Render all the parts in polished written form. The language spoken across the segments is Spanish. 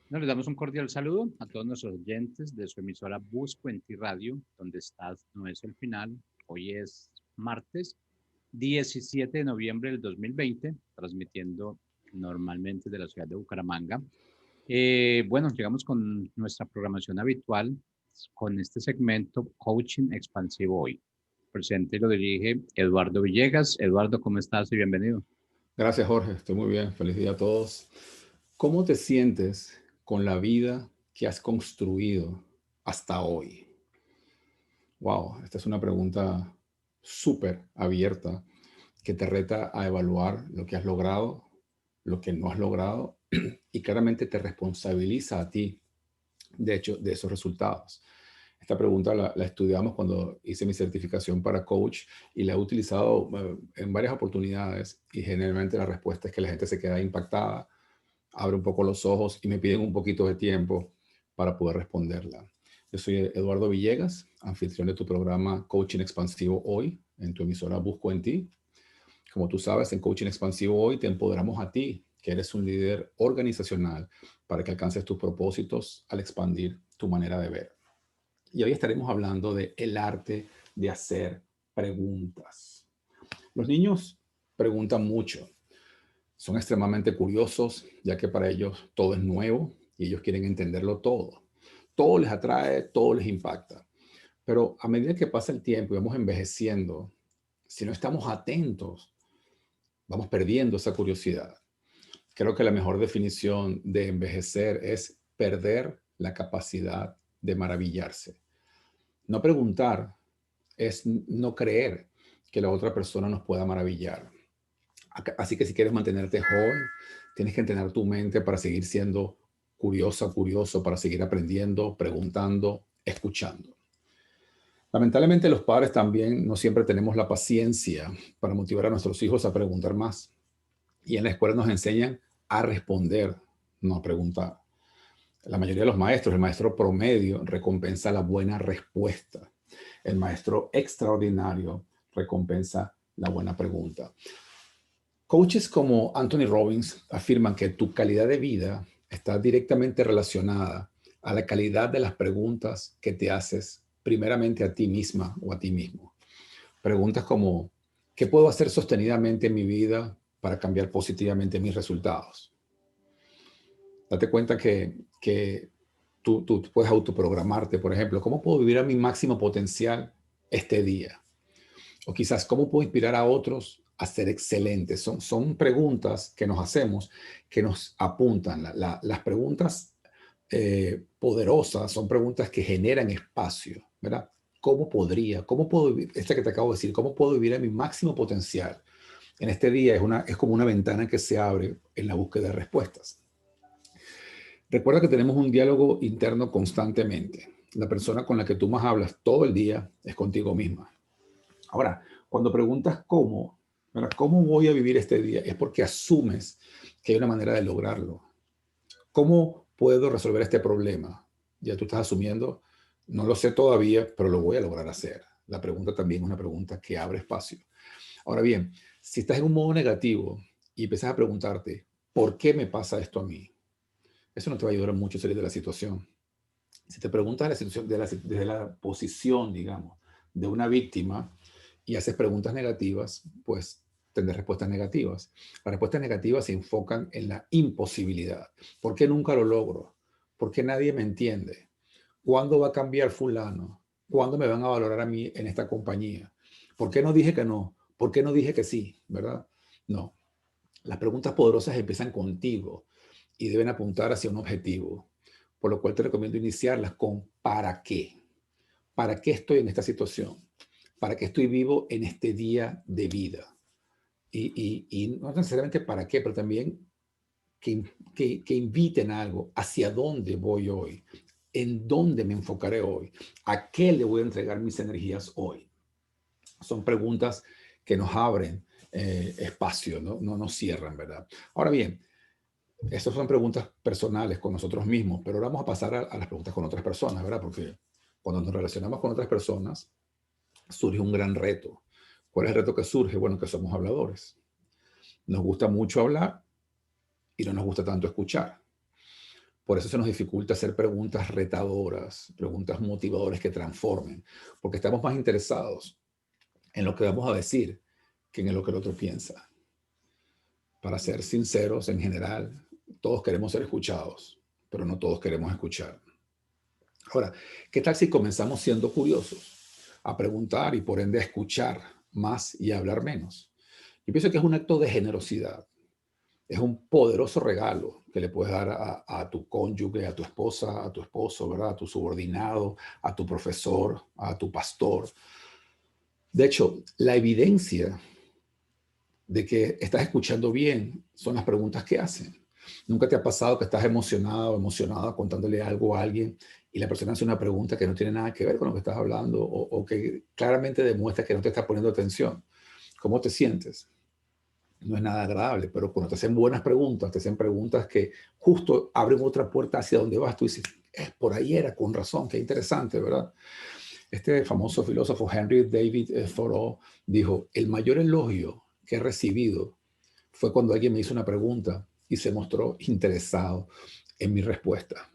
Nos les damos un cordial saludo a todos nuestros oyentes de su emisora Busco en Ti Radio, donde estás, no es el final. Hoy es martes 17 de noviembre del 2020, transmitiendo normalmente de la ciudad de Bucaramanga. Bueno, llegamos con nuestra programación habitual, con este segmento Coaching Expansivo hoy. Presente y lo dirige Eduardo Villegas. Eduardo, ¿cómo estás y bienvenido? Gracias, Jorge. Estoy muy bien. Feliz día a todos. ¿Cómo te sientes con la vida que has construido hasta hoy? Wow, esta es una pregunta súper abierta que te reta a evaluar lo que has logrado, lo que no has logrado y claramente te responsabiliza a ti, de hecho, de esos resultados. Esta pregunta la estudiamos cuando hice mi certificación para coach y la he utilizado en varias oportunidades y generalmente la respuesta es que la gente se queda impactada, abre un poco los ojos y me piden un poquito de tiempo para poder responderla. Yo soy Eduardo Villegas, anfitrión de tu programa Coaching Expansivo Hoy en tu emisora Busco en Ti. Como tú sabes, en Coaching Expansivo Hoy te empoderamos a ti, que eres un líder organizacional, para que alcances tus propósitos al expandir tu manera de ver. Y hoy estaremos hablando de el arte de hacer preguntas. Los niños preguntan mucho, son extremadamente curiosos, ya que para ellos todo es nuevo y ellos quieren entenderlo todo. Todo les atrae, todo les impacta. Pero a medida que pasa el tiempo y vamos envejeciendo, si no estamos atentos, vamos perdiendo esa curiosidad. Creo que la mejor definición de envejecer es perder la capacidad de maravillarse. No preguntar es no creer que la otra persona nos pueda maravillar. Así que si quieres mantenerte joven, tienes que entrenar tu mente para seguir siendo curiosa, curioso, para seguir aprendiendo, preguntando, escuchando. Lamentablemente los padres también no siempre tenemos la paciencia para motivar a nuestros hijos a preguntar más. Y en la escuela nos enseñan a responder, no a preguntar. La mayoría de los maestros, el maestro promedio recompensa la buena respuesta. El maestro extraordinario recompensa la buena pregunta. Coaches como Anthony Robbins afirman que tu calidad de vida está directamente relacionada a la calidad de las preguntas que te haces primeramente a ti misma o a ti mismo. Preguntas como, ¿qué puedo hacer sostenidamente en mi vida para cambiar positivamente mis resultados? Date cuenta que tú puedes autoprogramarte, por ejemplo, ¿cómo puedo vivir a mi máximo potencial este día? O quizás, ¿cómo puedo inspirar a otros a ser excelentes? Son preguntas que nos hacemos, que nos apuntan. Las preguntas poderosas son preguntas que generan espacio, ¿verdad? ¿Cómo puedo vivir? Esta que te acabo de decir, ¿cómo puedo vivir a mi máximo potencial? En este día es como una ventana que se abre en la búsqueda de respuestas. Recuerda que tenemos un diálogo interno constantemente. La persona con la que tú más hablas todo el día es contigo misma. Ahora, cuando preguntas cómo, ¿verdad? ¿Cómo voy a vivir este día? Es porque asumes que hay una manera de lograrlo. ¿Cómo puedo resolver este problema? Ya tú estás asumiendo, no lo sé todavía, pero lo voy a lograr hacer. La pregunta también es una pregunta que abre espacio. Ahora bien, si estás en un modo negativo y empiezas a preguntarte, ¿por qué me pasa esto a mí? Eso no te va a ayudar mucho a salir de la situación. Si te preguntas la situación desde la posición, digamos, de una víctima y haces preguntas negativas, pues tendrás respuestas negativas. Las respuestas negativas se enfocan en la imposibilidad. ¿Por qué nunca lo logro? ¿Por qué nadie me entiende? ¿Cuándo va a cambiar fulano? ¿Cuándo me van a valorar a mí en esta compañía? ¿Por qué no dije que no? ¿Por qué no dije que sí? ¿Verdad? No. Las preguntas poderosas empiezan contigo y deben apuntar hacia un objetivo, por lo cual te recomiendo iniciarlas con ¿para qué? ¿Para qué estoy en esta situación? ¿Para qué estoy vivo en este día de vida? Y no necesariamente para qué, pero también que inviten a algo, hacia dónde voy hoy, en dónde me enfocaré hoy, a qué le voy a entregar mis energías hoy. Son preguntas que nos abren espacio, no nos cierran, ¿verdad? Ahora bien, estas son preguntas personales con nosotros mismos, pero ahora vamos a pasar a las preguntas con otras personas, ¿verdad? Porque cuando nos relacionamos con otras personas, surge un gran reto. ¿Cuál es el reto que surge? Bueno, que somos habladores. Nos gusta mucho hablar y no nos gusta tanto escuchar. Por eso se nos dificulta hacer preguntas retadoras, preguntas motivadoras que transformen, porque estamos más interesados en lo que vamos a decir que en lo que el otro piensa. Para ser sinceros, en general, todos queremos ser escuchados, pero no todos queremos escuchar. Ahora, ¿qué tal si comenzamos siendo curiosos? A preguntar y por ende a escuchar más y a hablar menos. Yo pienso que es un acto de generosidad. Es un poderoso regalo que le puedes dar a tu cónyuge, a tu esposa, a tu esposo, ¿verdad? A tu subordinado, a tu profesor, a tu pastor. De hecho, la evidencia de que estás escuchando bien son las preguntas que hacen. ¿Nunca te ha pasado que estás emocionado o emocionada contándole algo a alguien y la persona hace una pregunta que no tiene nada que ver con lo que estás hablando o que claramente demuestra que no te está poniendo atención? ¿Cómo te sientes? No es nada agradable, pero cuando te hacen buenas preguntas, te hacen preguntas que justo abren otra puerta hacia donde vas, tú dices, por ahí era, con razón, qué interesante, ¿verdad? Este famoso filósofo Henry David Thoreau dijo, el mayor elogio que he recibido fue cuando alguien me hizo una pregunta y se mostró interesado en mi respuesta.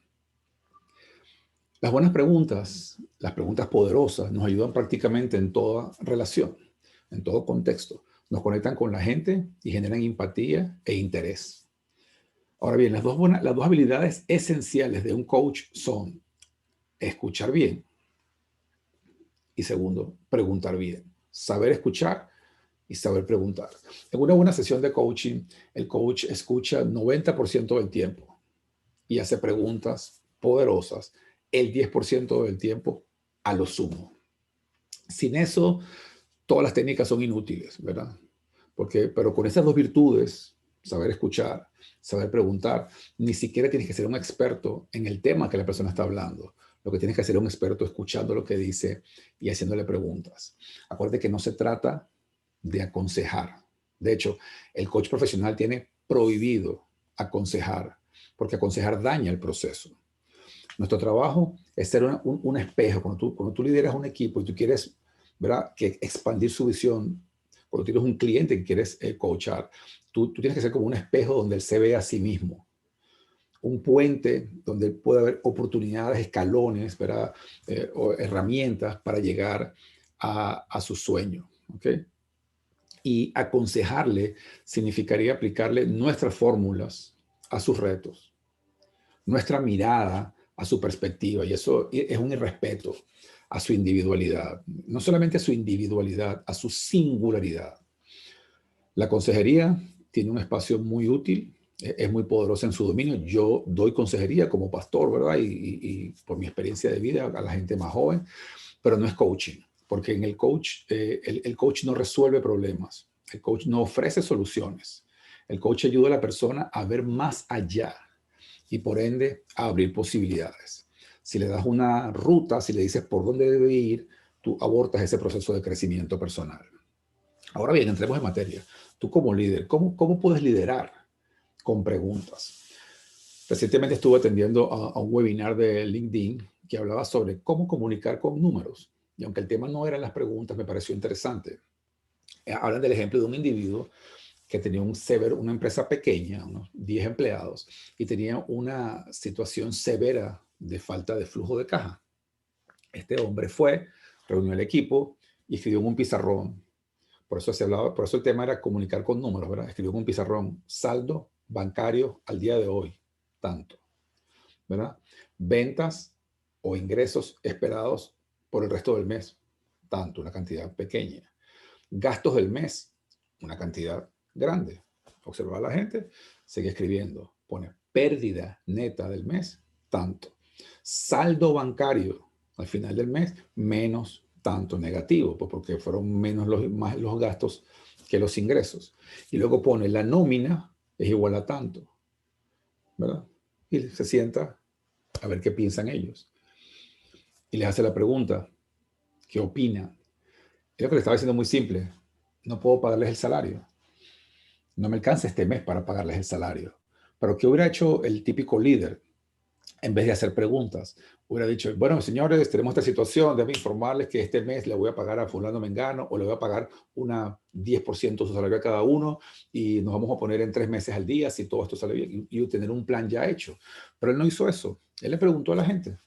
Las buenas preguntas, las preguntas poderosas, nos ayudan prácticamente en toda relación, en todo contexto. Nos conectan con la gente y generan empatía e interés. Ahora bien, las dos habilidades esenciales de un coach son escuchar bien y segundo, preguntar bien. Saber escuchar y saber preguntar. En una buena sesión de coaching, el coach escucha 90% del tiempo y hace preguntas poderosas el 10% del tiempo a lo sumo. Sin eso, todas las técnicas son inútiles, ¿verdad? Pero con esas dos virtudes, saber escuchar, saber preguntar, ni siquiera tienes que ser un experto en el tema que la persona está hablando. Lo que tienes que hacer es un experto escuchando lo que dice y haciéndole preguntas. Acuérdate que no se trata de aconsejar. De hecho, el coach profesional tiene prohibido aconsejar, porque aconsejar daña el proceso. Nuestro trabajo es ser un espejo. Cuando tú lideras un equipo y tú quieres, ¿verdad?, que expandir su visión, cuando tienes un cliente que quieres coachar, tú tienes que ser como un espejo donde él se ve a sí mismo. Un puente donde él puede haber oportunidades, escalones, ¿verdad?, o herramientas para llegar a su sueño. ¿Okay? Y aconsejarle significaría aplicarle nuestras fórmulas a sus retos, nuestra mirada a su perspectiva, y eso es un irrespeto a su individualidad, no solamente a su individualidad, a su singularidad. La consejería tiene un espacio muy útil, es muy poderosa en su dominio. Yo doy consejería como pastor, ¿verdad? Y por mi experiencia de vida a la gente más joven, pero no es coaching, porque en el coach, el coach no resuelve problemas, el coach no ofrece soluciones, el coach ayuda a la persona a ver más allá y por ende a abrir posibilidades. Si le das una ruta, si le dices por dónde debe ir, tú abortas ese proceso de crecimiento personal. Ahora bien, entremos en materia. Tú como líder, ¿cómo puedes liderar? Con preguntas. Recientemente estuve atendiendo a un webinar de LinkedIn que hablaba sobre cómo comunicar con números. Y aunque el tema no eran las preguntas, me pareció interesante. Hablan del ejemplo de un individuo que tenía una empresa pequeña, unos 10 empleados, y tenía una situación severa de falta de flujo de caja. Este hombre fue, reunió el equipo y escribió en un pizarrón. Por eso se hablaba, por eso el tema era comunicar con números, ¿verdad? Escribió en un pizarrón, saldo bancario al día de hoy, tanto, ¿verdad? Ventas o ingresos esperados por el resto del mes, tanto, una cantidad pequeña. Gastos del mes, una cantidad grande. Observa a la gente, sigue escribiendo, pone pérdida neta del mes, tanto. Saldo bancario al final del mes, menos tanto negativo, pues porque fueron menos más los gastos que los ingresos. Y luego pone la nómina es igual a tanto, ¿verdad? Y se sienta a ver qué piensan ellos. Y les hace la pregunta, ¿qué opinan? Es lo que le estaba diciendo muy simple. No puedo pagarles el salario. No me alcanza este mes para pagarles el salario. Pero ¿qué hubiera hecho el típico líder? en vez de hacer preguntas. Hubiera dicho, bueno, señores, tenemos esta situación, déjenme informarles que este mes le voy a pagar a fulano mengano o le voy a pagar una 10% de su salario a cada uno y nos vamos a poner en 3 meses al día si todo esto sale bien y tener un plan ya hecho. Pero él no hizo eso. Él le preguntó a la gente,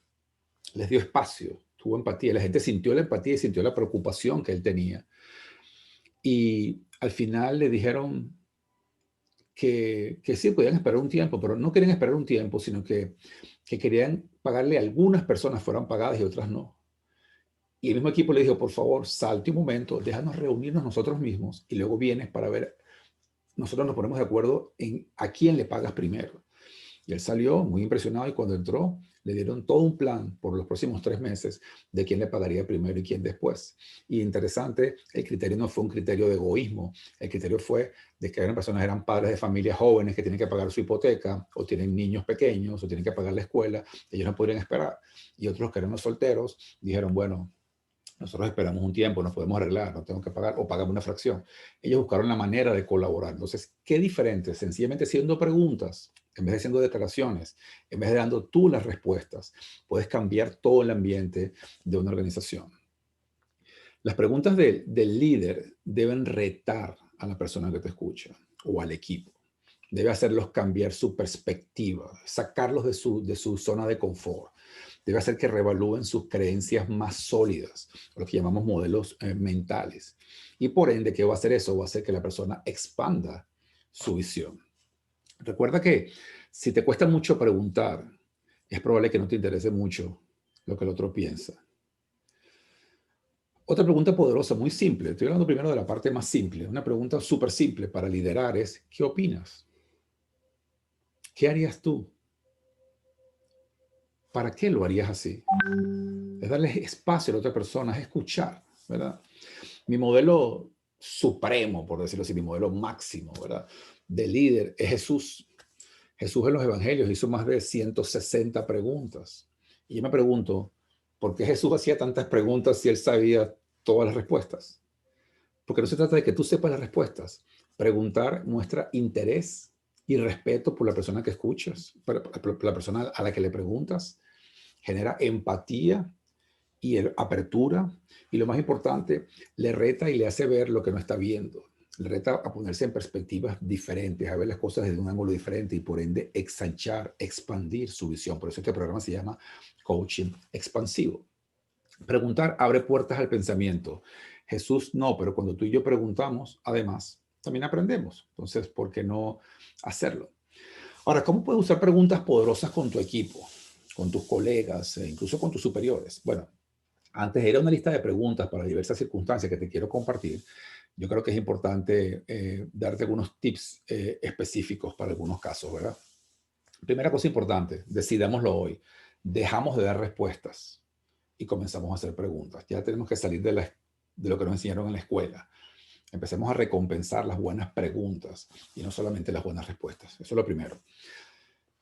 les dio espacio, tuvo empatía. La gente sintió la empatía y sintió la preocupación que él tenía. Y al final le dijeron que sí, podían esperar un tiempo, pero no querían esperar un tiempo, sino que querían pagarle a algunas personas fueran pagadas y otras no. Y el mismo equipo le dijo, por favor, salte un momento, déjanos reunirnos nosotros mismos y luego vienes para ver, nosotros nos ponemos de acuerdo en a quién le pagas primero. Y él salió muy impresionado y cuando entró le dieron todo un plan por los próximos 3 meses de quién le pagaría primero y quién después. Y interesante, el criterio no fue un criterio de egoísmo, el criterio fue de que eran personas, eran padres de familias jóvenes que tienen que pagar su hipoteca o tienen niños pequeños o tienen que pagar la escuela, ellos no podrían esperar. Y otros que eran los solteros dijeron, bueno, nosotros esperamos un tiempo, nos podemos arreglar, no tengo que pagar o pagamos una fracción. Ellos buscaron la manera de colaborar. Entonces, qué diferente, sencillamente haciendo preguntas, en vez de haciendo declaraciones, en vez de dando tú las respuestas, puedes cambiar todo el ambiente de una organización. Las preguntas del líder deben retar a la persona que te escucha o al equipo. Debe hacerlos cambiar su perspectiva, sacarlos de su zona de confort. Debe hacer que reevalúen sus creencias más sólidas, lo que llamamos modelos mentales. Y por ende, ¿qué va a hacer eso? Va a hacer que la persona expanda su visión. Recuerda que si te cuesta mucho preguntar, es probable que no te interese mucho lo que el otro piensa. Otra pregunta poderosa, muy simple. Estoy hablando primero de la parte más simple. Una pregunta súper simple para liderar es, ¿qué opinas? ¿Qué harías tú? ¿Para qué lo harías así? Es darle espacio a la otra persona, es escuchar, ¿verdad? Mi modelo supremo, por decirlo así, mi modelo máximo, ¿verdad? De líder es Jesús. Jesús en los evangelios hizo más de 160 preguntas. Y yo me pregunto, ¿por qué Jesús hacía tantas preguntas si él sabía todas las respuestas? Porque no se trata de que tú sepas las respuestas. Preguntar muestra interés y respeto por la persona que escuchas, por la persona a la que le preguntas. Genera empatía y apertura. Y lo más importante, le reta y le hace ver lo que no está viendo. Le reta a ponerse en perspectivas diferentes, a ver las cosas desde un ángulo diferente y por ende ensanchar, expandir su visión. Por eso este programa se llama Coaching Expansivo. Preguntar abre puertas al pensamiento. Jesús no, pero cuando tú y yo preguntamos, además, también aprendemos. Entonces, ¿por qué no hacerlo? Ahora, ¿cómo puedes usar preguntas poderosas con tu equipo, con tus colegas, e incluso con tus superiores? Bueno, antes era una lista de preguntas para diversas circunstancias que te quiero compartir. Yo creo que es importante darte algunos tips específicos para algunos casos, ¿verdad? Primera cosa importante, decidámoslo hoy. Dejamos de dar respuestas y comenzamos a hacer preguntas. Ya tenemos que salir de lo que nos enseñaron en la escuela. Empecemos a recompensar las buenas preguntas y no solamente las buenas respuestas. Eso es lo primero.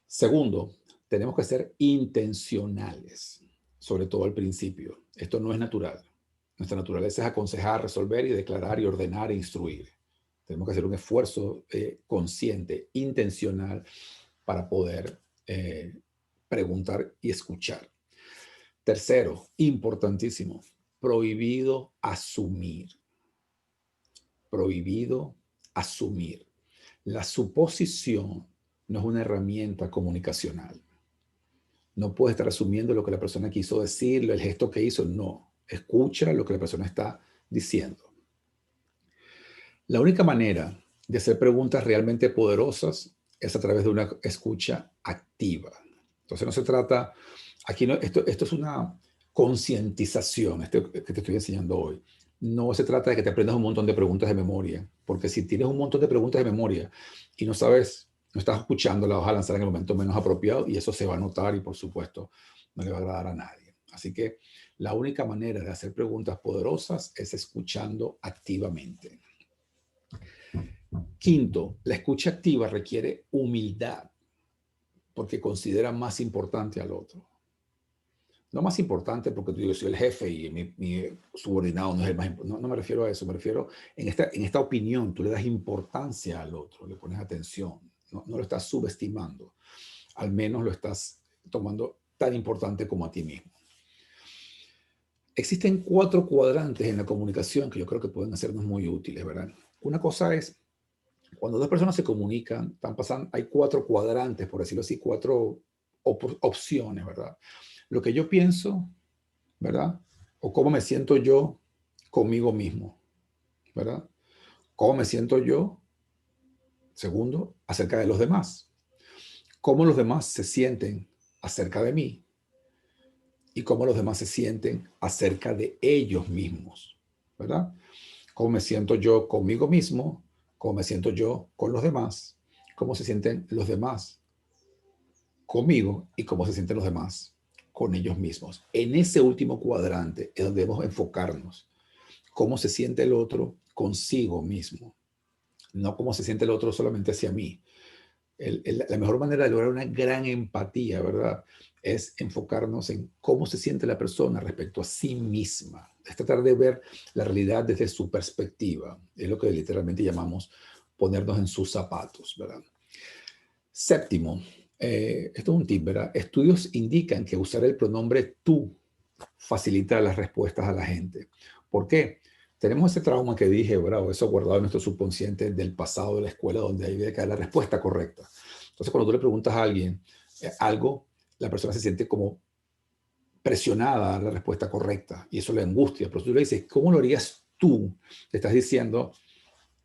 Segundo, tenemos que ser intencionales, sobre todo al principio. Esto no es natural. Nuestra naturaleza es aconsejar, resolver y declarar y ordenar e instruir. Tenemos que hacer un esfuerzo consciente, intencional, para poder preguntar y escuchar. Tercero, importantísimo, prohibido asumir. Prohibido asumir. La suposición no es una herramienta comunicacional. No puedes estar asumiendo lo que la persona quiso decir, el gesto que hizo. No, escucha lo que la persona está diciendo. La única manera de hacer preguntas realmente poderosas es a través de una escucha activa. Entonces no se trata, aquí no, esto es una concientización, que te estoy enseñando hoy. No se trata de que te aprendas un montón de preguntas de memoria, porque si tienes un montón de preguntas de memoria y no sabes, no estás escuchando, la vas a lanzar en el momento menos apropiado y eso se va a notar y por supuesto no le va a agradar a nadie. Así que la única manera de hacer preguntas poderosas es escuchando activamente. Quinto, la escucha activa requiere humildad porque considera más importante al otro. No más importante porque yo soy el jefe y mi subordinado no es el más importante. No me refiero a eso, me refiero en esta opinión, tú le das importancia al otro, le pones atención, no lo estás subestimando, al menos lo estás tomando tan importante como a ti mismo. Existen 4 cuadrantes en la comunicación que yo creo que pueden hacernos muy útiles, ¿verdad? Una cosa es, cuando dos personas se comunican, hay 4 cuadrantes, por decirlo así, 4 opciones, ¿verdad? Lo que yo pienso, ¿verdad? O cómo me siento yo conmigo mismo, ¿verdad? Cómo me siento yo, segundo, acerca de los demás. Cómo los demás se sienten acerca de mí y cómo los demás se sienten acerca de ellos mismos, ¿verdad? Cómo me siento yo conmigo mismo, cómo me siento yo con los demás, cómo se sienten los demás conmigo y cómo se sienten los demás con ellos mismos. En ese último cuadrante es donde debemos enfocarnos. Cómo se siente el otro consigo mismo, no cómo se siente el otro solamente hacia mí. La mejor manera de lograr una gran empatía, ¿verdad? Es enfocarnos en cómo se siente la persona respecto a sí misma. Es tratar de ver la realidad desde su perspectiva. Es lo que literalmente llamamos ponernos en sus zapatos, ¿verdad? Séptimo, esto es un tip, ¿verdad? Estudios indican que usar el pronombre tú facilita las respuestas a la gente. ¿Por qué? Tenemos ese trauma que dije, bravo, eso guardado en nuestro subconsciente del pasado de la escuela, donde ahí debe caer la respuesta correcta. Entonces, cuando tú le preguntas a alguien algo, la persona se siente como presionada a dar la respuesta correcta y eso le angustia. Pero tú le dices, ¿cómo lo harías tú? Te estás diciendo,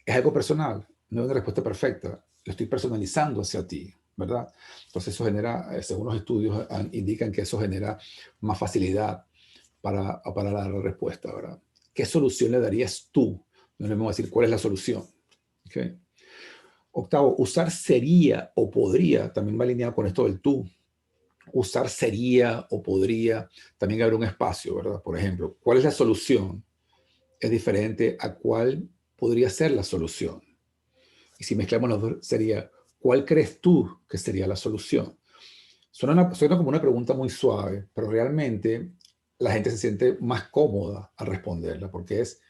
es algo personal, no es una respuesta perfecta, lo estoy personalizando hacia ti, ¿verdad? Entonces eso genera, según los estudios indican que eso genera más facilidad para dar la respuesta, ¿verdad? ¿Qué solución le darías tú? No le vamos a decir cuál es la solución. ¿Okay? Octavo, usar sería o podría, también va alineado con esto del tú. Usar sería o podría, también abre un espacio, ¿verdad? Por ejemplo, ¿cuál es la solución? Es diferente a cuál podría ser la solución. Y si mezclamos los dos, sería, ¿cuál crees tú que sería la solución? Suena como una pregunta muy suave, pero realmente la gente se siente más cómoda al responderla porque es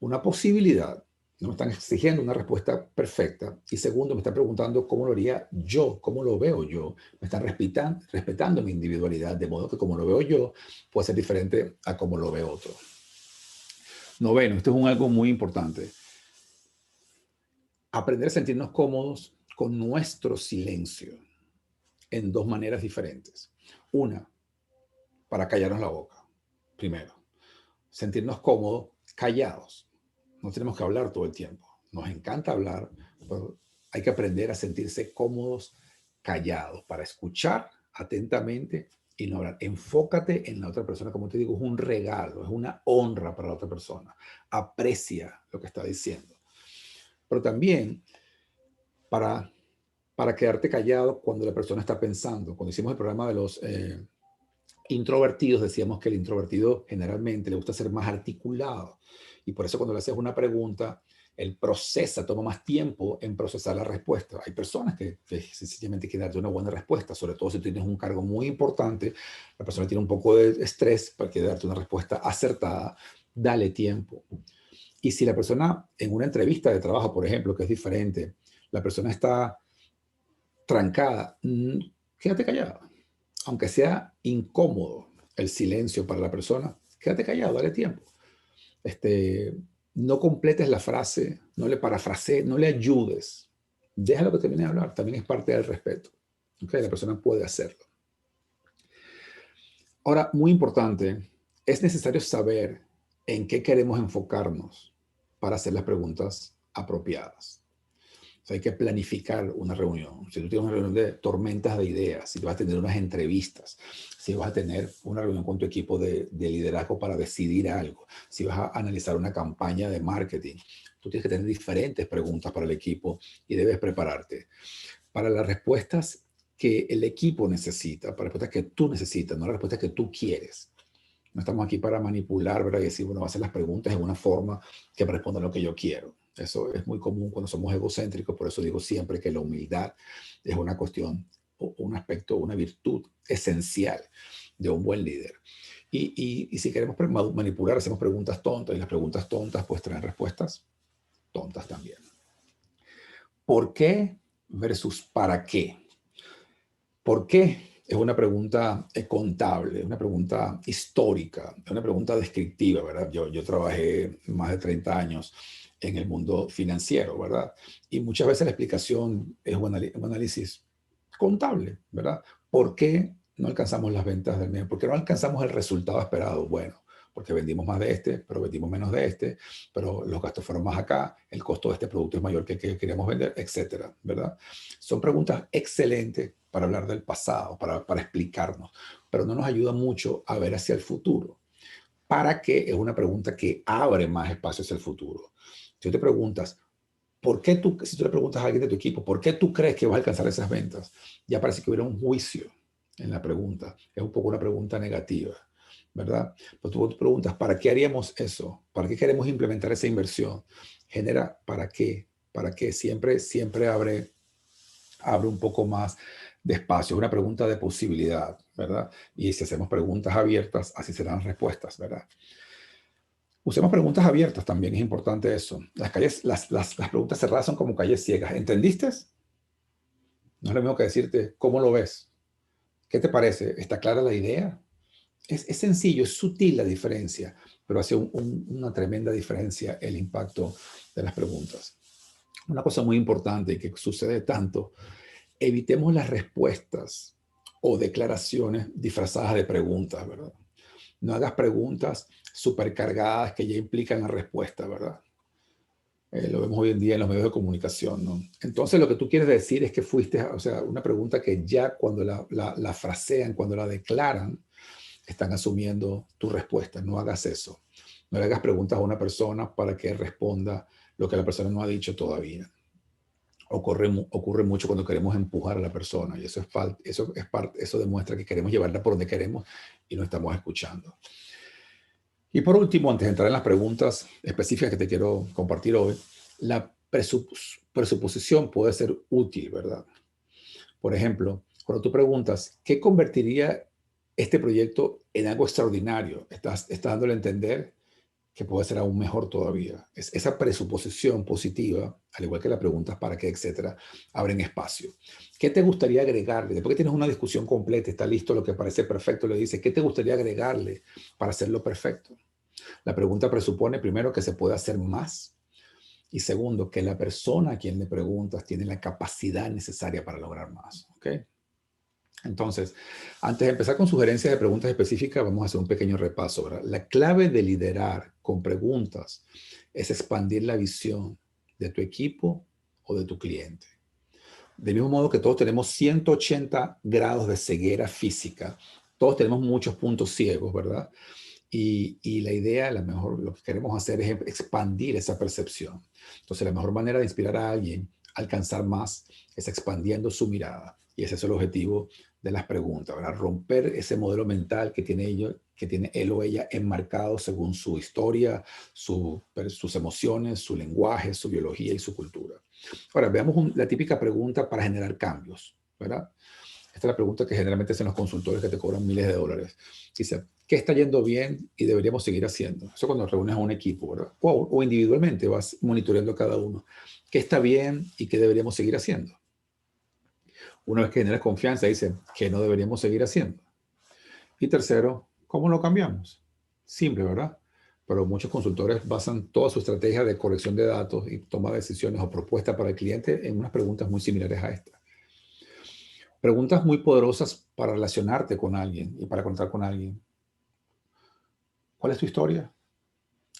una posibilidad. No me están exigiendo una respuesta perfecta. Y segundo, me están preguntando cómo lo haría yo, cómo lo veo yo. Me están respetando mi individualidad, de modo que como lo veo yo, puede ser diferente a cómo lo ve otro. Noveno, esto es algo muy importante. Aprender a sentirnos cómodos con nuestro silencio en 2 maneras diferentes. Una, para callarnos la boca, primero. Sentirnos cómodos callados. No tenemos que hablar todo el tiempo. Nos encanta hablar, pero hay que aprender a sentirse cómodos callados para escuchar atentamente y no hablar. Enfócate en la otra persona, como te digo, es un regalo, es una honra para la otra persona. Aprecia lo que está diciendo. Pero también para quedarte callado cuando la persona está pensando. Cuando hicimos el programa de los introvertidos, decíamos que el introvertido generalmente le gusta ser más articulado. Y por eso cuando le haces una pregunta, él toma más tiempo en procesar la respuesta. Hay personas que sencillamente quieren darte una buena respuesta, sobre todo si tienes un cargo muy importante, la persona tiene un poco de estrés para que darte una respuesta acertada, dale tiempo. Y si la persona en una entrevista de trabajo, por ejemplo, que es diferente, la persona está trancada, quédate callado. Aunque sea incómodo el silencio para la persona, quédate callado, dale tiempo. No completes la frase, no le parafrasees, no le ayudes. Déjalo que termine de hablar, también es parte del respeto. ¿Okay? La persona puede hacerlo. Ahora, muy importante, es necesario saber en qué queremos enfocarnos para hacer las preguntas apropiadas. O sea, hay que planificar una reunión. Si tú tienes una reunión de tormentas de ideas, si vas a tener unas entrevistas, si vas a tener una reunión con tu equipo de liderazgo para decidir algo, si vas a analizar una campaña de marketing, tú tienes que tener diferentes preguntas para el equipo y debes prepararte para las respuestas que el equipo necesita, para las respuestas que tú necesitas, no las respuestas que tú quieres. No estamos aquí para manipular, ¿verdad? Y decir, bueno, va a hacer las preguntas en una forma que me responda lo que yo quiero. Eso es muy común cuando somos egocéntricos, por eso digo siempre que la humildad es una cuestión, un aspecto, una virtud esencial de un buen líder. Y si queremos manipular, hacemos preguntas tontas, y las preguntas tontas pues traen respuestas tontas también. ¿Por qué versus para qué? ¿Por qué es una pregunta contable, una pregunta histórica, una pregunta descriptiva, ¿verdad? Yo trabajé más de 30 años en el mundo financiero, ¿verdad? Y muchas veces la explicación es un análisis contable, ¿verdad? ¿Por qué no alcanzamos las ventas del mes? ¿Por qué no alcanzamos el resultado esperado? Bueno, porque vendimos más de este, pero vendimos menos de este, pero los gastos fueron más acá, el costo de este producto es mayor que el que queríamos vender, etcétera, ¿verdad? Son preguntas excelentes para hablar del pasado, para explicarnos, pero no nos ayuda mucho a ver hacia el futuro. ¿Para qué? Es una pregunta que abre más espacio hacia el futuro. Si te preguntas, si tú le preguntas a alguien de tu equipo, ¿por qué tú crees que vas a alcanzar esas ventas? Ya parece que hubiera un juicio en la pregunta. Es un poco una pregunta negativa, ¿verdad? Pero tú preguntas, ¿para qué haríamos eso? ¿Para qué queremos implementar esa inversión? Genera, ¿para qué? ¿Para qué? Siempre abre un poco más de espacio. Es una pregunta de posibilidad, ¿verdad? Y si hacemos preguntas abiertas, así serán respuestas, ¿verdad? Usemos preguntas abiertas también, es importante eso. Las preguntas cerradas son como calles ciegas. ¿Entendiste? No es lo mismo que decirte, ¿cómo lo ves? ¿Qué te parece? ¿Está clara la idea? Es sencillo, es sutil la diferencia, pero hace una tremenda diferencia el impacto de las preguntas. Una cosa muy importante y que sucede tanto, evitemos las respuestas o declaraciones disfrazadas de preguntas, ¿verdad? No hagas preguntas supercargadas que ya implican la respuesta, ¿verdad? Lo vemos hoy en día en los medios de comunicación, ¿no? Entonces, lo que tú quieres decir es que fuiste, o sea, una pregunta que ya cuando la frasean, cuando la declaran, están asumiendo tu respuesta. No hagas eso. No le hagas preguntas a una persona para que responda lo que la persona no ha dicho todavía. Ocurre mucho cuando queremos empujar a la persona y eso demuestra que queremos llevarla por donde queremos y no estamos escuchando. Y por último, antes de entrar en las preguntas específicas que te quiero compartir hoy, la presuposición puede ser útil, ¿verdad? Por ejemplo, cuando tú preguntas, ¿qué convertiría este proyecto en algo extraordinario? Estás dándole a entender que puede ser aún mejor todavía. Esa presuposición positiva, al igual que las preguntas para qué, etcétera, abren espacio. ¿Qué te gustaría agregarle? Después que tienes una discusión completa, está listo lo que parece perfecto, le dices, ¿qué te gustaría agregarle para hacerlo perfecto? La pregunta presupone, primero, que se puede hacer más y segundo, que la persona a quien le preguntas tiene la capacidad necesaria para lograr más. ¿Ok? Entonces, antes de empezar con sugerencias de preguntas específicas, vamos a hacer un pequeño repaso, ¿verdad? La clave de liderar con preguntas es expandir la visión de tu equipo o de tu cliente. Del mismo modo que todos tenemos 180 grados de ceguera física, todos tenemos muchos puntos ciegos, ¿verdad? Y la idea, lo que queremos hacer es expandir esa percepción. Entonces, la mejor manera de inspirar a alguien a alcanzar más es expandiendo su mirada. Y ese es el objetivo de las preguntas, ¿verdad? Romper ese modelo mental que tiene él o ella enmarcado según su historia, sus emociones, su lenguaje, su biología y su cultura. Ahora, veamos la típica pregunta para generar cambios, ¿verdad? Esta es la pregunta que generalmente hacen los consultores que te cobran miles de dólares. Dice, ¿qué está yendo bien y deberíamos seguir haciendo? Eso cuando reúnes a un equipo, ¿verdad? O individualmente vas monitoreando a cada uno. ¿Qué está bien y qué deberíamos seguir haciendo? Una vez que generas confianza, dice, ¿qué no deberíamos seguir haciendo? Y tercero, ¿cómo lo cambiamos? Simple, ¿verdad? Pero muchos consultores basan toda su estrategia de corrección de datos y toma de decisiones o propuestas para el cliente en unas preguntas muy similares a esta. Preguntas muy poderosas para relacionarte con alguien y para contar con alguien. ¿Cuál es tu historia?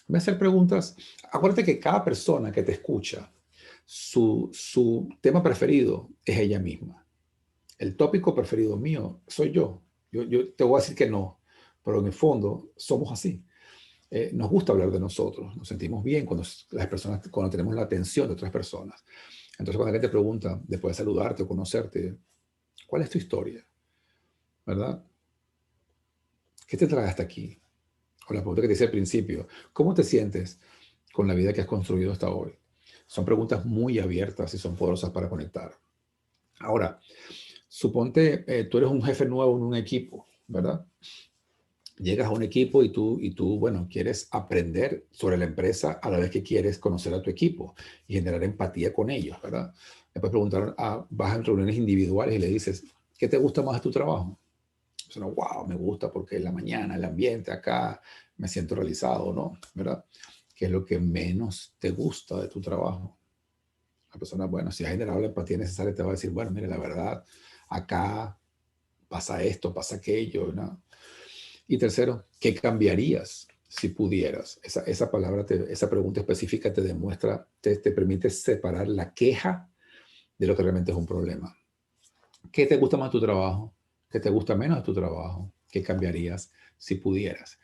Voy a hacer preguntas. Acuérdate que cada persona que te escucha, su tema preferido es ella misma. El tópico preferido mío soy yo. Yo te voy a decir que no, pero en el fondo somos así. Nos gusta hablar de nosotros, nos sentimos bien cuando tenemos la atención de otras personas. Entonces, cuando alguien te pregunta, después de saludarte o conocerte, ¿cuál es tu historia? ¿Verdad? ¿Qué te trae hasta aquí? O la pregunta que te hice al principio, ¿cómo te sientes con la vida que has construido hasta hoy? Son preguntas muy abiertas y son poderosas para conectar. Ahora, suponte, tú eres un jefe nuevo en un equipo, ¿verdad? Llegas a un equipo y tú, bueno, quieres aprender sobre la empresa a la vez que quieres conocer a tu equipo y generar empatía con ellos, ¿verdad? Le puedes preguntar, vas a reuniones individuales y le dices, ¿qué te gusta más de tu trabajo? O sea, wow, me gusta porque en la mañana, el ambiente acá, me siento realizado, ¿no? ¿Verdad? ¿Qué es lo que menos te gusta de tu trabajo? La persona, bueno, si ha generado la empatía necesaria, te va a decir, bueno, mire, la verdad, acá pasa esto, pasa aquello, ¿no? Y tercero, ¿qué cambiarías si pudieras? Esa palabra, esa pregunta específica te demuestra, te permite separar la queja de lo que realmente es un problema. ¿Qué te gusta más de tu trabajo? ¿Qué te gusta menos de tu trabajo? ¿Qué cambiarías si pudieras?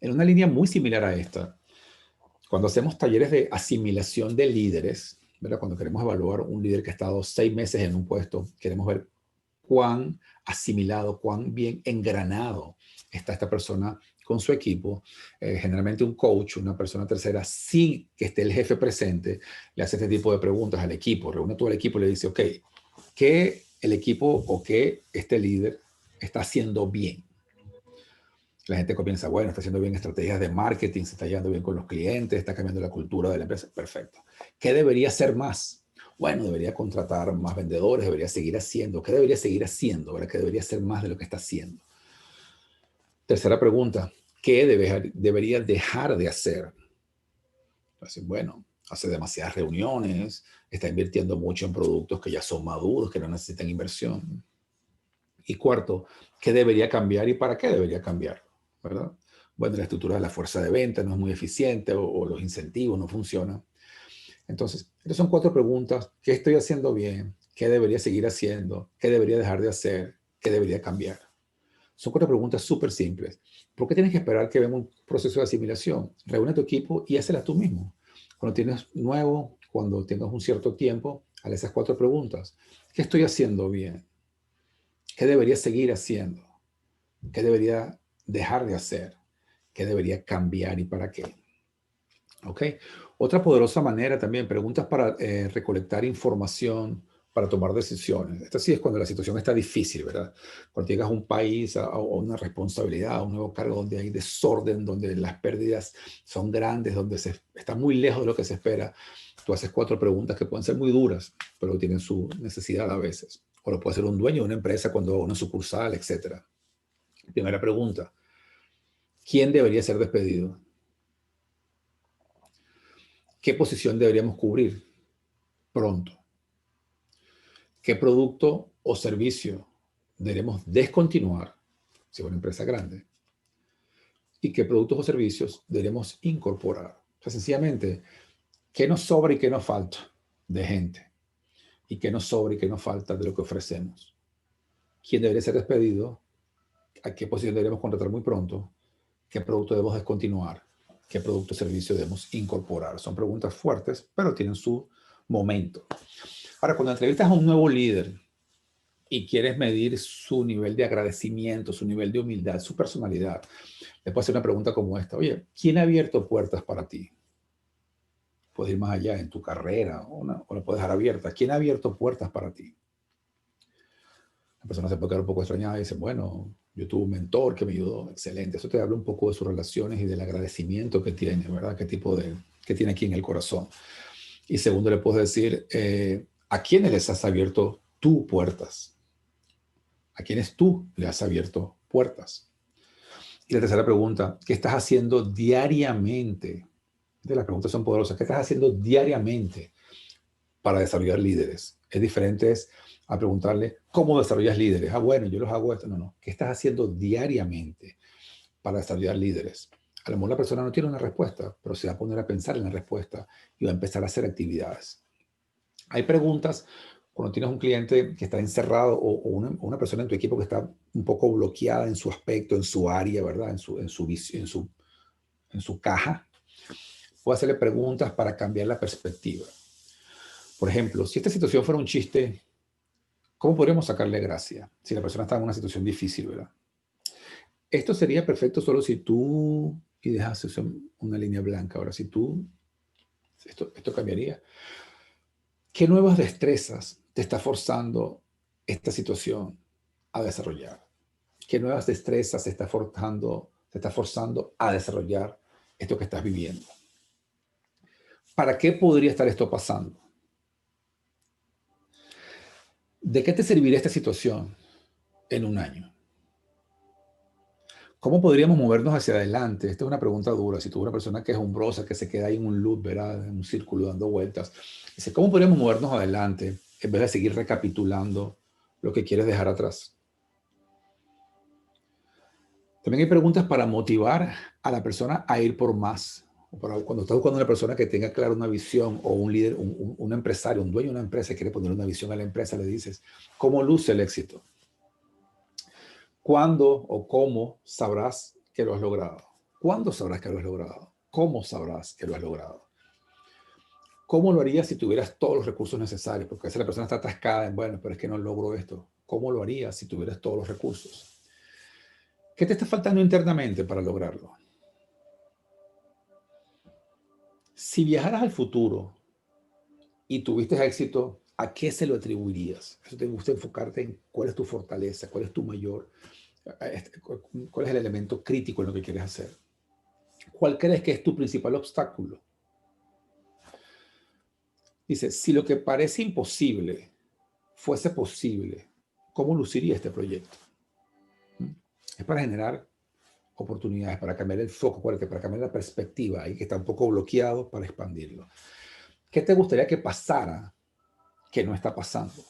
En una línea muy similar a esta, cuando hacemos talleres de asimilación de líderes, ¿verdad? Cuando queremos evaluar un líder que ha estado 6 meses en un puesto, queremos ver cuán asimilado, cuán bien engranado está esta persona con su equipo. Generalmente un coach, una persona tercera, sin que esté el jefe presente, le hace este tipo de preguntas al equipo. Reúne todo el equipo y le dice, ok, ¿qué el equipo o qué este líder está haciendo bien? La gente comienza, bueno, está haciendo bien estrategias de marketing, se está llevando bien con los clientes, está cambiando la cultura de la empresa. Perfecto. ¿Qué debería hacer más? Bueno, debería contratar más vendedores, debería seguir haciendo. ¿Qué debería seguir haciendo? ¿Verdad? ¿Qué debería hacer más de lo que está haciendo? Tercera pregunta, ¿qué debería dejar de hacer? Entonces, bueno, hace demasiadas reuniones, está invirtiendo mucho en productos que ya son maduros, que no necesitan inversión. Y cuarto, ¿qué debería cambiar y para qué debería cambiar? ¿Verdad? Bueno, la estructura de la fuerza de venta no es muy eficiente o los incentivos no funcionan. Entonces, estas son 4 preguntas. ¿Qué estoy haciendo bien? ¿Qué debería seguir haciendo? ¿Qué debería dejar de hacer? ¿Qué debería cambiar? Son 4 preguntas súper simples. ¿Por qué tienes que esperar que venga un proceso de asimilación? Reúne a tu equipo y hazlas tú mismo. Cuando tienes nuevo, cuando tengas un cierto tiempo, haz esas 4 preguntas. ¿Qué estoy haciendo bien? ¿Qué debería seguir haciendo? ¿Qué debería dejar de hacer? ¿Qué debería cambiar y para qué? ¿Ok? Otra poderosa manera también, preguntas para recolectar información, para tomar decisiones. Esta sí es cuando la situación está difícil, ¿verdad? Cuando llegas a un país, a una responsabilidad, a un nuevo cargo donde hay desorden, donde las pérdidas son grandes, donde se está muy lejos de lo que se espera. Tú haces 4 preguntas que pueden ser muy duras, pero tienen su necesidad a veces. O lo puede hacer un dueño de una empresa cuando una sucursal, etcétera. Primera pregunta, ¿quién debería ser despedido? ¿Qué posición deberíamos cubrir pronto? ¿Qué producto o servicio deberemos descontinuar si es una empresa grande? ¿Y qué productos o servicios deberemos incorporar? O sea, sencillamente, ¿qué nos sobra y qué nos falta de gente? ¿Y qué nos sobra y qué nos falta de lo que ofrecemos? ¿Quién debería ser despedido? ¿A qué posición deberemos contratar muy pronto? ¿Qué producto debemos descontinuar? ¿Qué producto o servicio debemos incorporar? Son preguntas fuertes, pero tienen su momento. Ahora, cuando entrevistas a un nuevo líder y quieres medir su nivel de agradecimiento, su nivel de humildad, su personalidad, le puedes hacer una pregunta como esta. Oye, ¿quién ha abierto puertas para ti? Puedes ir más allá en tu carrera o la puedes dejar abierta. ¿Quién ha abierto puertas para ti? La persona se puede quedar un poco extrañada y dice, bueno, yo tuve un mentor que me ayudó, excelente. Eso te habla un poco de sus relaciones y del agradecimiento que tiene, ¿verdad? ¿Qué tiene aquí en el corazón? Y segundo, le puedes decir, ¿a quiénes les has abierto tú puertas? ¿A quiénes tú le has abierto puertas? Y la tercera pregunta, ¿qué estás haciendo diariamente? Las preguntas son poderosas. ¿Qué estás haciendo diariamente para desarrollar líderes? Es diferente a preguntarle, ¿cómo desarrollas líderes? Ah, bueno, yo los hago esto. No, no. ¿Qué estás haciendo diariamente para desarrollar líderes? A lo mejor la persona no tiene una respuesta, pero se va a poner a pensar en la respuesta y va a empezar a hacer actividades. Hay preguntas cuando tienes un cliente que está encerrado o una persona en tu equipo que está un poco bloqueada en su aspecto, en su área, ¿verdad? En su caja. Puedes hacerle preguntas para cambiar la perspectiva. Por ejemplo, si esta situación fuera un chiste, ¿cómo podríamos sacarle gracia? Si la persona está en una situación difícil, ¿verdad? Esto sería perfecto solo si tú, y dejas eso en una línea blanca. Ahora, si tú, esto cambiaría. ¿Qué nuevas destrezas te está forzando esta situación a desarrollar? ¿Qué nuevas destrezas te está forzando a desarrollar esto que estás viviendo? ¿Para qué podría estar esto pasando? ¿De qué te serviría esta situación en un año? ¿Cómo podríamos movernos hacia adelante? Esta es una pregunta dura. Si tú eres una persona que es umbrosa, que se queda ahí en un loop, ¿verdad? En un círculo dando vueltas. Dice, ¿cómo podríamos movernos adelante en vez de seguir recapitulando lo que quieres dejar atrás? También hay preguntas para motivar a la persona a ir por más. Cuando estás buscando una persona que tenga clara una visión o un líder, un empresario, un dueño de una empresa que quiere poner una visión a la empresa, le dices, ¿cómo luce el éxito? ¿Cuándo o cómo sabrás que lo has logrado? ¿Cuándo sabrás que lo has logrado? ¿Cómo sabrás que lo has logrado? ¿Cómo lo harías si tuvieras todos los recursos necesarios? Porque a veces la persona está atascada en, bueno, pero es que no logro esto. ¿Cómo lo harías si tuvieras todos los recursos? ¿Qué te está faltando internamente para lograrlo? Si viajaras al futuro y tuviste éxito, ¿a qué se lo atribuirías? Eso te gusta enfocarte en cuál es tu fortaleza, cuál es tu mayor, cuál es el elemento crítico en lo que quieres hacer. ¿Cuál crees que es tu principal obstáculo? Dice, si lo que parece imposible fuese posible, ¿cómo luciría este proyecto? Es para generar oportunidades, para cambiar el foco, para cambiar la perspectiva, y que está un poco bloqueado, para expandirlo. ¿Qué te gustaría que pasara que no está pasando?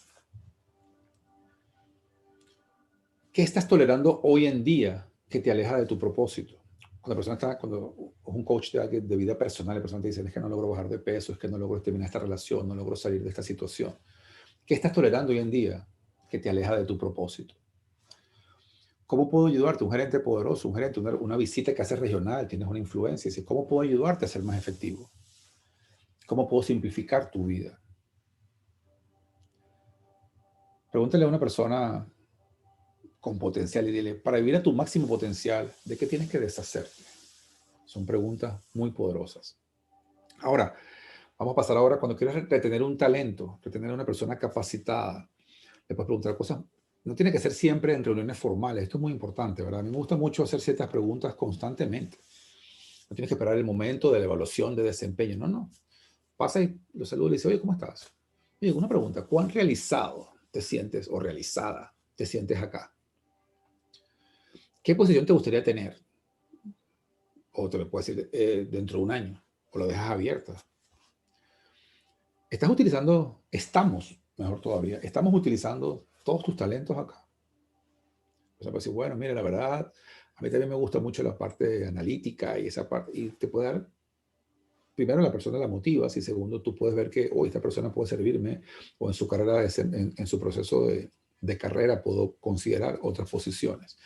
¿Qué estás tolerando hoy en día que te aleja de tu propósito? Cuando un coach de vida personal, la persona te dice, es que no logro bajar de peso, es que no logro terminar esta relación, no logro salir de esta situación. ¿Qué estás tolerando hoy en día que te aleja de tu propósito? ¿Cómo puedo ayudarte? Un gerente poderoso, un gerente, una visita que haces regional, tienes una influencia. ¿Cómo puedo ayudarte a ser más efectivo? ¿Cómo puedo simplificar tu vida? Pregúntale a una persona con potencial y dile, para vivir a tu máximo potencial, ¿de qué tienes que deshacerte? Son preguntas muy poderosas. Ahora, vamos a pasar ahora, cuando quieres retener un talento, retener a una persona capacitada, le puedes preguntar cosas. No tiene que ser siempre en reuniones formales. Esto es muy importante, ¿verdad? A mí me gusta mucho hacer ciertas preguntas constantemente. No tienes que esperar el momento de la evaluación de desempeño. No, no. Pasa y lo saluda y le dice, oye, ¿cómo estás? Oye, una pregunta. ¿Cuán realizado te sientes o realizada te sientes acá? ¿Qué posición te gustaría tener? O te lo puedo decir dentro de un año. O lo dejas abierta. Mejor todavía, estamos utilizando todos tus talentos acá. O sea, pues decir, bueno, mira, la verdad, a mí también me gusta mucho la parte analítica y esa parte, y te puede dar, primero la persona la motivas y segundo tú puedes ver que, esta persona puede servirme o en su carrera, en su proceso de carrera puedo considerar otras posiciones.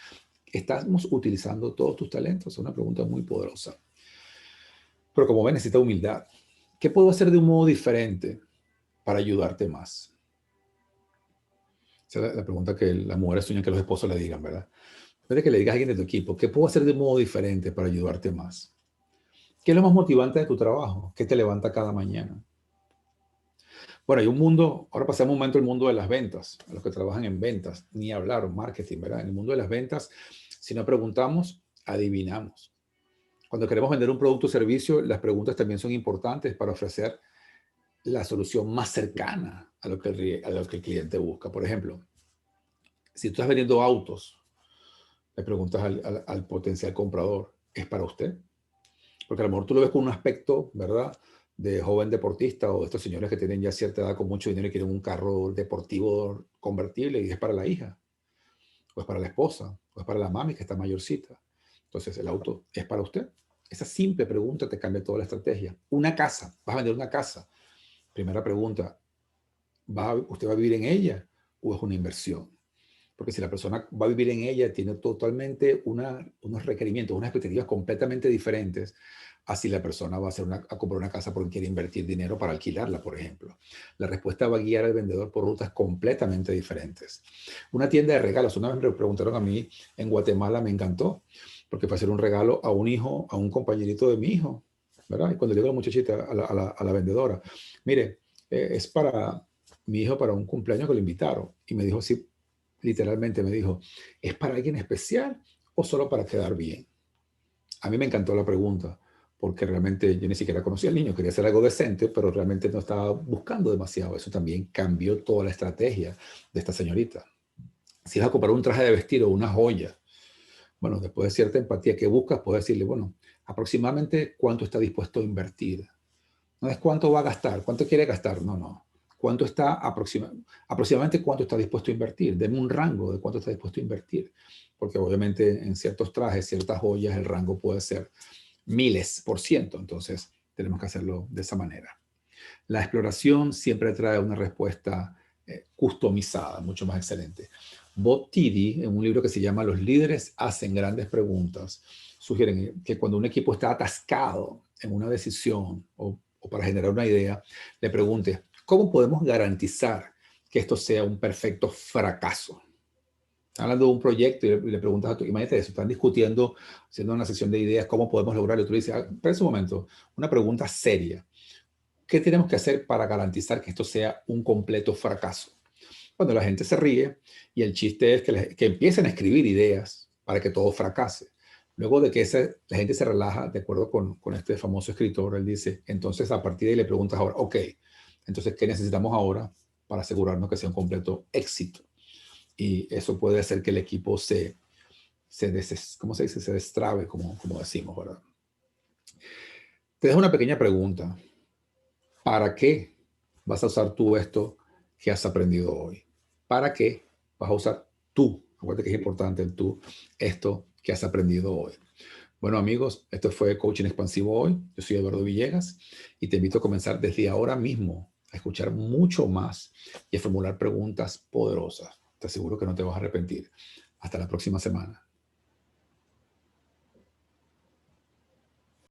¿Estamos utilizando todos tus talentos? Es una pregunta muy poderosa. Pero como ven, necesita humildad. ¿Qué puedo hacer de un modo diferente para ayudarte más? Esa es la pregunta que las mujeres sueñan que los esposos le digan, ¿verdad? Puede que le digas a alguien de tu equipo, ¿qué puedo hacer de un modo diferente para ayudarte más? ¿Qué es lo más motivante de tu trabajo? ¿Qué te levanta cada mañana? Bueno, hay un mundo, ahora pasamos un momento al mundo de las ventas, a los que trabajan en ventas, ni hablar, marketing, ¿verdad? En el mundo de las ventas, si no preguntamos, adivinamos. Cuando queremos vender un producto o servicio, las preguntas también son importantes para ofrecer la solución más cercana a lo que el cliente busca. Por ejemplo, si tú estás vendiendo autos, le preguntas al potencial comprador, ¿es para usted? Porque a lo mejor tú lo ves con un aspecto, ¿verdad? De joven deportista o de estos señores que tienen ya cierta edad con mucho dinero y quieren un carro deportivo convertible y es para la hija, o es para la esposa, o es para la mami que está mayorcita. Entonces, ¿el auto es para usted? Esa simple pregunta te cambia toda la estrategia. Una casa, vas a vender una casa. Primera pregunta, ¿usted va a vivir en ella o es una inversión? Porque si la persona va a vivir en ella, tiene totalmente unos requerimientos, unas expectativas completamente diferentes a si la persona va a comprar una casa porque quiere invertir dinero para alquilarla, por ejemplo. La respuesta va a guiar al vendedor por rutas completamente diferentes. Una tienda de regalos, una vez me preguntaron a mí en Guatemala, me encantó, porque fue hacer un regalo a un hijo, a un compañerito de mi hijo, ¿verdad? Y cuando le digo a la muchachita, a la vendedora, mire, es para mi hijo, para un cumpleaños que lo invitaron. Y me dijo, sí, literalmente me dijo, ¿es para alguien especial o solo para quedar bien? A mí me encantó la pregunta, porque realmente yo ni siquiera conocía al niño, quería hacer algo decente, pero realmente no estaba buscando demasiado. Eso también cambió toda la estrategia de esta señorita. Si vas a comprar un traje de vestir o una joya, bueno, después de cierta empatía que buscas, puedes decirle, bueno, aproximadamente cuánto está dispuesto a invertir. No es cuánto va a gastar, cuánto quiere gastar, no, no. ¿Cuánto está aproximadamente cuánto está dispuesto a invertir? Deme un rango de cuánto está dispuesto a invertir. Porque obviamente en ciertos trajes, ciertas joyas, el rango puede ser miles por ciento. Entonces tenemos que hacerlo de esa manera. La exploración siempre trae una respuesta customizada, mucho más excelente. Bob Tidy, en un libro que se llama Los líderes hacen grandes preguntas, sugieren que cuando un equipo está atascado en una decisión o para generar una idea, le pregunte, ¿cómo podemos garantizar que esto sea un perfecto fracaso? Están hablando de un proyecto y le preguntas a tu, imagínate eso, están discutiendo, haciendo una sesión de ideas, ¿cómo podemos lograrlo? Y tú le dices, espera un momento, una pregunta seria. ¿Qué tenemos que hacer para garantizar que esto sea un completo fracaso? Cuando la gente se ríe y el chiste es que empiecen a escribir ideas para que todo fracase. Luego de que la gente se relaja, de acuerdo con este famoso escritor, él dice, entonces a partir de ahí le preguntas ahora, ok, entonces, ¿qué necesitamos ahora para asegurarnos que sea un completo éxito? Y eso puede hacer que el equipo ¿cómo se dice? Se destrabe, como decimos, ¿verdad? Te dejo una pequeña pregunta. ¿Para qué vas a usar tú esto que has aprendido hoy? ¿Para qué vas a usar tú? Acuérdate que es importante el tú, esto que has aprendido hoy. Bueno, amigos, esto fue Coaching Expansivo hoy. Yo soy Eduardo Villegas y te invito a comenzar desde ahora mismo a escuchar mucho más y a formular preguntas poderosas. Te aseguro que no te vas a arrepentir. Hasta la próxima semana.